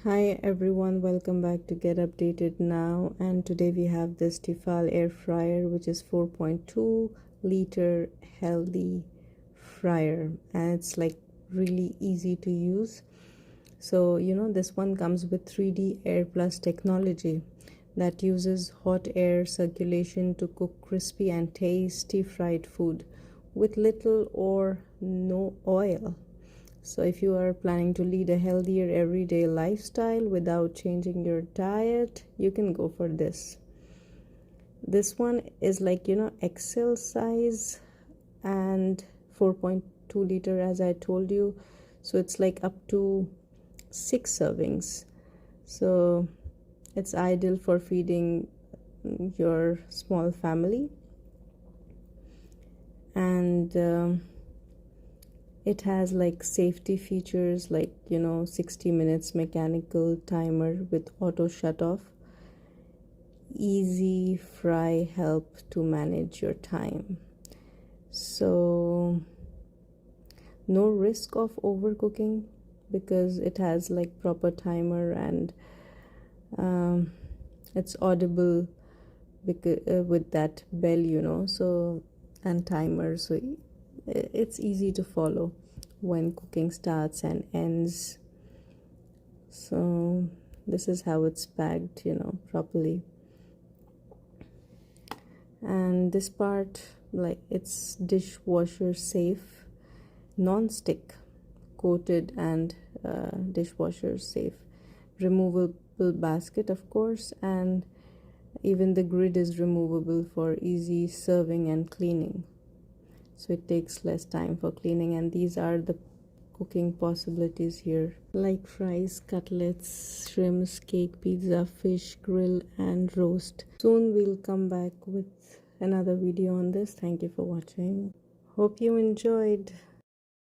Hi everyone, welcome back to Get Updated Now, and today we have this Tefal air fryer, which is 4.2 liter healthy fryer, and it's like really easy to use. So this one comes with 3D Air Plus technology that uses hot air circulation to cook crispy and tasty fried food with little or no oil. So if you are planning to lead a healthier everyday lifestyle without changing your diet, you can go for this. This one is like, XL size and 4.2 liter, as I told you. So it's like up to 6 servings. So it's ideal for feeding your small family. And it has like safety features like 60 minutes mechanical timer with auto shut off, easy fry help to manage your time, so no risk of overcooking because it has like proper timer, and it's audible because with that bell, so and timer, so it's easy to follow when cooking starts and ends. So this is how it's packed, properly. And this part, like, it's dishwasher safe, non-stick coated, and dishwasher safe, removable basket, of course, and even the grid is removable for easy serving and cleaning, so it takes less time for cleaning. And these are the cooking possibilities here, like fries, cutlets, shrimps, cake, pizza, fish, grill, and roast. Soon we'll come back with another video on this. Thank you for watching. Hope you enjoyed.